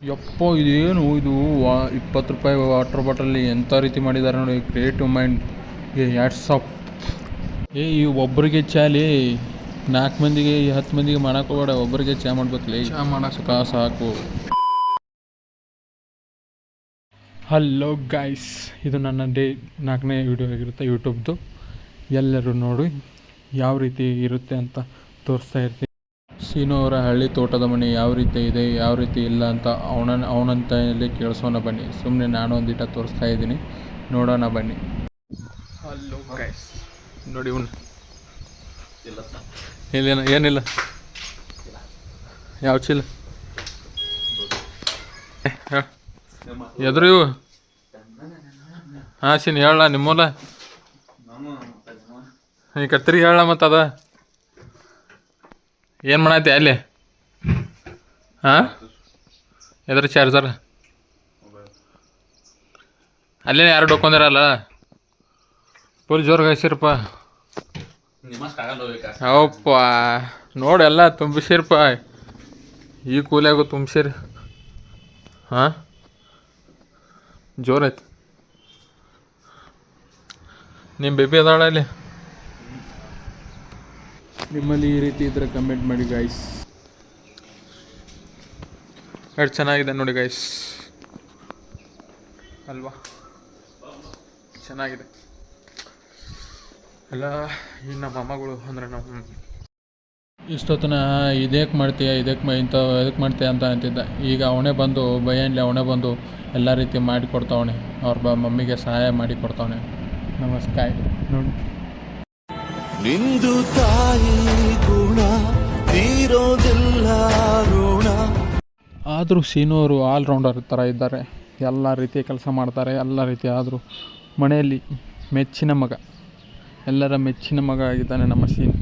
ಯಪ್ಪ ಇದೇನು ಇದು 20 ರೂಪಾಯಿ ವಾಟರ್ ಬಾಟಲ್ಲಿ ಎಂಥ ರೀತಿ ಮಾಡಿದ್ದಾರೆ ನೋಡಿ. Creative mind hats off. ಈ ಒಬ್ಬರಿಗೆ ಚಾಲಿ 4 ಮಂದಿಗೆ 10 ಮಂದಿಗೆ ಮಾಡಕ್ಕೆ ಹೋಗಬೇಡ, ಒಬ್ಬರಿಗೆ ಚಾ ಮಾಡ್ಬೇಕಲ್ಲ. ಚಾ ಮಾಡಕ್ಕೆ ಸಾಕು. ಹಲೋ ಗೈಸ್, ಇದು ನನ್ನ 4ನೇ ವಿಡಿಯೋ ಆಗಿರುತ್ತೆ ಯೂಟ್ಯೂಬ್ದು. ಎಲ್ಲರೂ ನೋಡಿ ಯಾವ ರೀತಿ ಇರುತ್ತೆ ಅಂತ ತೋರಿಸ್ತಾ ಇರ್ತೀನಿ. ಸೀನು ಅವರ ಹಳ್ಳಿ ತೋಟದ ಮನೆ ಯಾವ ರೀತಿ ಇದೆ, ಯಾವ ರೀತಿ ಇಲ್ಲ ಅಂತ ಅವನಂತಲ್ಲಿ ಕೇಳಿಸೋಣ ಬನ್ನಿ. ಸುಮ್ಮನೆ ನಾನು ಒಂದಿಟ ತೋರಿಸ್ತಾ ಇದ್ದೀನಿ, ನೋಡೋಣ ಬನ್ನಿ. ಹಲೋ ಗೈಸ್, ನೋಡಿ ಇವನು ಇಲ್ಲೇನ ಏನಿಲ್ಲ. ಯಾವ ಚೀಲ ಎದುರು ಇವು ಹಾಂ ಸೀನ್ ಹೇಳ ನಿಮ್ಮೂಲ ಈ ಕತ್ರಿ ಹೇಳ ಮತ್ತು ಅದ ಏನು ಮಾಡತ್ತೆ ಅಲ್ಲಿ ಹಾಂ ಎದ್ರ ಚಾರ್ಜರ್ ಅಲ್ಲೇ ಯಾರು ಡೊಕ್ಕೊಂದಿರಲ್ಲ ಫುಲ್ ಜೋರ್ಗೆ ಹಸಿರಪ್ಪ. ಹೌಪ್ಪ ನೋಡೆಲ್ಲ ತುಂಬಿಸಿರಪ್ಪ, ಈ ಕೂಲಿಯಾಗು ತುಂಬಿಸಿರಿ. ಹಾಂ ಜೋರೈತಿ. ನಿಮ್ಮ ಬೇಬಿ ಅದಾಳ ಅಲ್ಲಿ? ನಿಮ್ಮಲ್ಲಿ ಈ ರೀತಿ ಇದ್ರೆ ಕಮೆಂಟ್ ಮಾಡಿ ಗೈಸ್. ಎಷ್ಟು ಚೆನ್ನಾಗಿದೆ ನೋಡಿ ಗೈಸ್, ಅಲ್ವಾ? ಚೆನ್ನಾಗಿದೆ ಎಲ್ಲ. ಈಗ ನಮ್ಮ ಅಮ್ಮಗಳು ಅಂದರೆ ನಮ್ಮ ಇಷ್ಟೊತ್ತನ ಇದಕ್ಕೆ ಮಾಡ್ತೀಯ ಇದಕ್ಕೆ ಇದಕ್ಕೆ ಮಾಡ್ತೀಯ ಅಂತ ಅಂತಿದ್ದ. ಈಗ ಅವನೇ ಬಂದು ಬಯ್ಯನ್ಲಿ ಅವನೇ ಬಂದು ಎಲ್ಲ ರೀತಿ ಮಾಡಿಕೊಡ್ತಾವಣೆ. ಅವ್ರ ಮಮ್ಮಿಗೆ ಸಹಾಯ ಮಾಡಿ ಕೊಡ್ತಾವಣೆ. ನಮಸ್ಕಾರ ನೋಡಿ. ನಿಂದು ತಾಯಿ ಗುಣ ತೀರೋದಿಲ್ಲ ಋಣ. ಆದರೂ ಸೀನೋರು ಆಲ್ರೌಂಡರ್ ಥರ ಇದ್ದಾರೆ, ಎಲ್ಲ ರೀತಿಯ ಕೆಲಸ ಮಾಡ್ತಾರೆ, ಎಲ್ಲ ರೀತಿ. ಆದರೂ ಮನೆಯಲ್ಲಿ ಮೆಚ್ಚಿನ ಮಗ, ಎಲ್ಲರ ಮೆಚ್ಚಿನ ಮಗ ಆಗಿದ್ದಾನೆ ನಮ್ಮ ಸೀನು.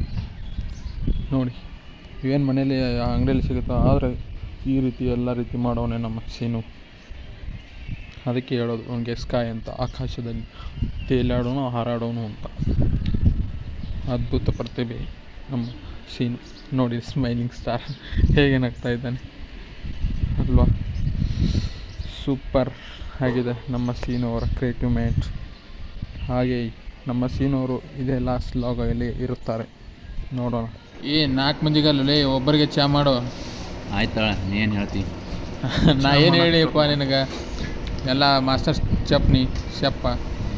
ನೋಡಿ ಏನು ಮನೇಲಿ ಅಂಗಡಿಯಲ್ಲಿ ಸಿಗುತ್ತೋ, ಆದರೆ ಈ ರೀತಿ ಎಲ್ಲ ರೀತಿ ಮಾಡೋನೆ ನಮ್ಮ ಸೀನು. ಅದಕ್ಕೆ ಹೇಳೋದು ಅವನಿಗೆ ಸ್ಕೈ ಅಂತ, ಆಕಾಶದಲ್ಲಿ ತೇಲಾಡೋನು ಹಾರಾಡೋನು ಅಂತ. ಅದ್ಭುತ ಪ್ರತಿಭೆ ನಮ್ಮ ಸೀನು. ನೋಡಿ ಸ್ಮೈಲಿಂಗ್ ಸ್ಟಾರ್ ಹೇಗೆ ನಗ್ತಾ ಇದ್ದಾನೆ ಅಲ್ವಾ? ಸೂಪರ್ ಆಗಿದೆ ನಮ್ಮ ಸೀನು ಅವರ ಕ್ರಿಯೇಟಿವ್ ಮೈಂಡ್. ಹಾಗೆ ನಮ್ಮ ಸೀನವರು ಇದೇ ಲಾಸ್ಟ್ ಲಾಗಲ್ಲಿ ಇರುತ್ತಾರೆ, ನೋಡೋಣ. 4 ಮಂದಿಗಲ್ಲೇ ಒಬ್ಬರಿಗೆ ಚಾ ಮಾಡೋ. ಆಯ್ತಳ, ನೀ ಏನು ಹೇಳ್ತಿ? ನಾ ಏನು ಹೇಳಿಯಪ್ಪ ನಿನಗೆ, ಎಲ್ಲ ಮಾಸ್ಟರ್ ಚಪ್ನಿ ಶಪ್ಪ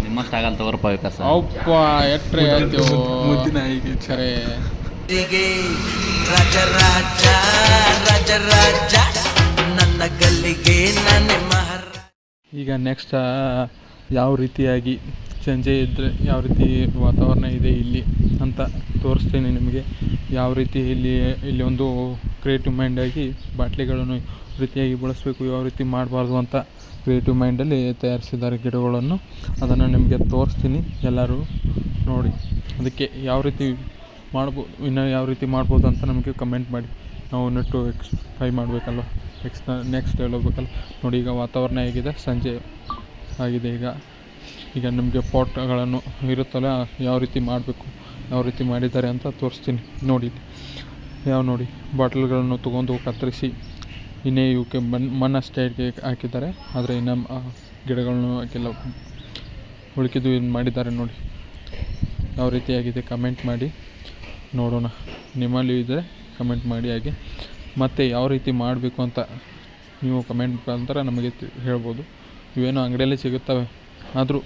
ನಿಮ್ಮಷ್ಟು ಆಗಲ್ಲ ತಗೋರಪ್ಪ ವಿಕಾಸ. ಅವಪ್ಪ ಎಟ್ರೆ ಹೇಳ್ತೀವೋ ಮುದ್ದಿನ ಹೀಗೆ ಸರಿ. ರಾಜ ರಾಜ ರಾಜ ರಾಜ ನನ್ನ ಗಲ್ಲಿಗೆ ನನ್ನ ಮಹರ. ಈಗ ನೆಕ್ಸ್ಟ್ ಯಾವ ರೀತಿಯಾಗಿ ಸಂಜೆ ಇದ್ದರೆ ಯಾವ ರೀತಿ ವಾತಾವರಣ ಇದೆ ಇಲ್ಲಿ ಅಂತ ತೋರಿಸ್ತೀನಿ ನಿಮಗೆ. ಯಾವ ರೀತಿ ಇಲ್ಲಿ ಒಂದು ಕ್ರಿಯೇಟಿವ್ ಮೈಂಡಾಗಿ ಬಾಟ್ಲಿಗಳನ್ನು ರೀತಿಯಾಗಿ ಬಳಸಬೇಕು, ಯಾವ ರೀತಿ ಮಾಡಬಾರ್ದು ಅಂತ ಕ್ರಿಯೇಟಿವ್ ಮೈಂಡಲ್ಲಿ ತಯಾರಿಸಿದ್ದಾರೆ ಗಿಡಗಳನ್ನು. ಅದನ್ನು ನಿಮಗೆ ತೋರಿಸ್ತೀನಿ, ಎಲ್ಲರೂ ನೋಡಿ. ಅದಕ್ಕೆ ಯಾವ ರೀತಿ ಮಾಡ್ಬೋದು, ಇನ್ನು ಯಾವ ರೀತಿ ಮಾಡ್ಬೋದು ಅಂತ ನಮಗೆ ಕಮೆಂಟ್ ಮಾಡಿ. ನಾವು ನೆಟ್ಟು ಟ್ರೈ ಮಾಡಬೇಕಲ್ವ, ನೆಕ್ಸ್ಟ್ ಹೇಳಬೇಕಲ್ಲ. ನೋಡಿ ಈಗ ವಾತಾವರಣ ಹೇಗಿದೆ, ಸಂಜೆ ಆಗಿದೆ. ಈಗ ನಿಮಗೆ ಪಾಟ್ಗಳನ್ನು ಇರುತ್ತಲ್ಲ, ಯಾವ ರೀತಿ ಮಾಡಬೇಕು, ಯಾವ ರೀತಿ ಮಾಡಿದ್ದಾರೆ ಅಂತ ತೋರಿಸ್ತೀನಿ ನೋಡಿ. ನೋಡಿ ಬಾಟಲ್ಗಳನ್ನು ತೊಗೊಂಡು ಕತ್ತರಿಸಿ ಇನ್ನೇ ಇವಕ್ಕೆ ಮಣ್ಣಷ್ಟೇ ಹಾಕಿದ್ದಾರೆ, ಆದರೆ ಇನ್ನು ಗಿಡಗಳನ್ನು ಹಾಕಿಲ್ಲ, ಉಳಿಕಿದ್ದು ಏನು ಮಾಡಿದ್ದಾರೆ ನೋಡಿ. ಯಾವ ರೀತಿಯಾಗಿದೆ ಕಮೆಂಟ್ ಮಾಡಿ ನೋಡೋಣ. ನಿಮ್ಮಲ್ಲಿ ಇದ್ದರೆ ಕಮೆಂಟ್ ಮಾಡಿ. ಹಾಗೆ ಮತ್ತು ಯಾವ ರೀತಿ ಮಾಡಬೇಕು ಅಂತ ನೀವು ಕಮೆಂಟ್ ಮುಖಾಂತರ ನಮಗೆ ಹೇಳ್ಬೋದು. ಇವೇನೋ ಅಂಗಡಿಯಲ್ಲೇ ಸಿಗುತ್ತವೆ, ಆದರೂ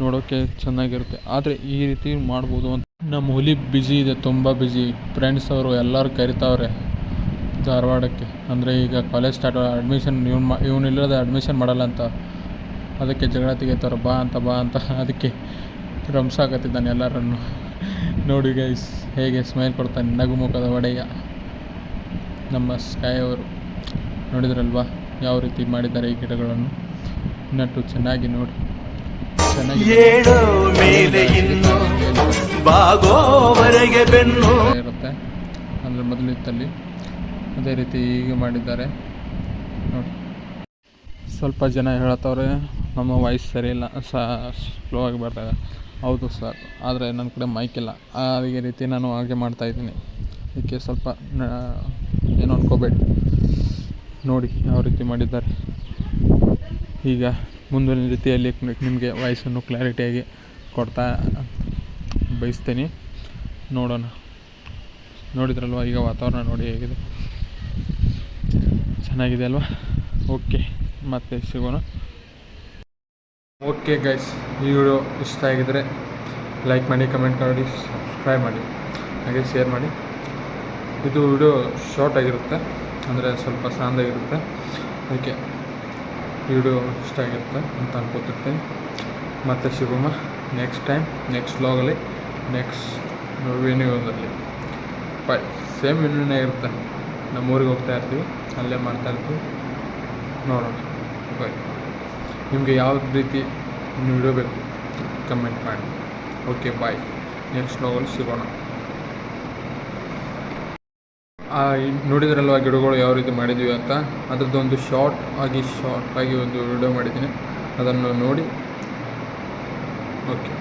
ನೋಡೋಕ್ಕೆ ಚೆನ್ನಾಗಿರುತ್ತೆ. ಆದರೆ ಈ ರೀತಿ ಮಾಡ್ಬೋದು ಅಂತ. ನಮ್ಮ ಹುಲಿ ಬ್ಯುಸಿ ಇದೆ, ತುಂಬ ಬ್ಯುಸಿ. ಫ್ರೆಂಡ್ಸ್ ಅವರು ಎಲ್ಲರೂ ಕರಿತಾವ್ರೆ ಧಾರವಾಡಕ್ಕೆ. ಅಂದರೆ ಈಗ ಕಾಲೇಜ್ ಸ್ಟಾರ್ಟ್, ಅಡ್ಮಿಷನ್ ಇವನಿಲ್ಲದೆ ಅಡ್ಮಿಷನ್ ಮಾಡಲ್ಲ ಅಂತ. ಅದಕ್ಕೆ ಜಗಳ ತೆಗಿತಾರೆ, ಬಾ ಅಂತ. ಅದಕ್ಕೆ ರಂಸಾಕತ್ತಿದ್ದಾನೆ ಎಲ್ಲರನ್ನು. ನೋಡಿ ಗೈಸ್ ಹೇಗೆ ಸ್ಮೈಲ್ ಕೊಡ್ತಾನೆ, ನಗುಮುಖದ ಒಡೆಯ ನಮ್ಮ ಸ್ಕೈ ಅವರು. ನೋಡಿದ್ರಲ್ವಾ ಯಾವ ರೀತಿ ಮಾಡಿದ್ದಾರೆ ಈ ಗಿಡಗಳನ್ನು. ನಟ್ಟು ಚೆನ್ನಾಗಿ ನೋಡಿ, ಚೆನ್ನಾಗಿ ಇರುತ್ತೆ. ಅಂದರೆ ಮೊದಲಿತ್ತಲ್ಲಿ ಅದೇ ರೀತಿ ಈಗ ಮಾಡಿದ್ದಾರೆ ನೋಡಿ. ಸ್ವಲ್ಪ ಜನ ಹೇಳ್ತವ್ರೆ ನಮ್ಮ ವಾಯ್ಸ್ ಸರಿ ಇಲ್ಲ, ಸ್ಲೋ ಆಗಿ ಬರ್ತಾಯಿದೆ. ಹೌದು ಸರ್, ಆದರೆ ನನ್ನ ಕಡೆ ಮೈಕ್ ಇಲ್ಲ, ಅದೇ ರೀತಿ ನಾನು ಹಾಗೆ ಮಾಡ್ತಾಯಿದ್ದೀನಿ. ಅದಕ್ಕೆ ಸ್ವಲ್ಪ ಏನು ಅನ್ಕೋಬೇಡಿ. ನೋಡಿ ಯಾವ ರೀತಿ ಮಾಡಿದ್ದಾರೆ. ಈಗ ಮುಂದಿನ ರೀತಿಯಲ್ಲಿ ನಿಮಗೆ ವಾಯ್ಸನ್ನು ಕ್ಲಾರಿಟಿಯಾಗಿ ಕೊಡ್ತಾ ಬಯಸ್ತೀನಿ. ನೋಡೋಣ. ನೋಡಿದ್ರಲ್ವ ಈಗ ವಾತಾವರಣ ನೋಡಿ ಹೇಗಿದೆ, ಚೆನ್ನಾಗಿದೆ ಅಲ್ವಾ? ಓಕೆ, ಮತ್ತೆ ಸಿಗೋಣ. ಓಕೆ ಗೈಸ್, ಈ ವಿಡಿಯೋ ಇಷ್ಟ ಆಗಿದರೆ ಲೈಕ್ ಮಾಡಿ, ಕಮೆಂಟ್ ಮಾಡಿ, ಸಬ್ಸ್ಕ್ರೈಬ್ ಮಾಡಿ, ಹಾಗೆ ಶೇರ್ ಮಾಡಿ. ಇದು ವಿಡಿಯೋ ಶಾರ್ಟ್ ಆಗಿರುತ್ತೆ, ಅಂದರೆ ಸ್ವಲ್ಪ ಸಾಂದಾಗಿರುತ್ತೆ. ಅದಕ್ಕೆ ವಿಡಿಯೋ ಇಷ್ಟ ಆಗಿರುತ್ತೆ ಅಂತ ಅನ್ಕೋತಿರ್ತೀನಿ. ಮತ್ತೆ ಸಿಗೋಣ ನೆಕ್ಸ್ಟ್ ಟೈಮ್, ನೆಕ್ಸ್ಟ್ ವ್ಲಾಗಲ್ಲಿ, ನೆಕ್ಸ್ಟ್ ವೆನ್ಯೂದಲ್ಲಿ. ಬಾಯ್. ಸೇಮ್ ವೆನ್ಯೂನೇ ಇರುತ್ತೆ, ನಮ್ಮೂರಿಗೆ ಹೋಗ್ತಾ ಇರ್ತೀವಿ, ಅಲ್ಲೇ ಮಾಡ್ತಾಯಿರ್ತೀವಿ. ನೋಡೋಣ. ಬಾಯ್. ನಿಮಗೆ ಯಾವ ರೀತಿ ವಿಡಿಯೋ ಬೇಕು ಕಮೆಂಟ್ ಮಾಡಿ. ಓಕೆ, ಬಾಯ್. ನೆಕ್ಸ್ಟ್ ವ್ಲಾಗಲ್ಲಿ ಸಿಗೋಣ. ನೋಡಿದ್ರಲ್ವ ಗಿಡಗಳು ಯಾವ ರೀತಿ ಮಾಡಿದ್ದೀವಿ ಅಂತ, ಅದರದ್ದೊಂದು ಶಾರ್ಟ್ ಆಗಿ ಒಂದು ವಿಡಿಯೋ ಮಾಡಿದ್ದೀನಿ, ಅದನ್ನು ನೋಡಿ. ಓಕೆ.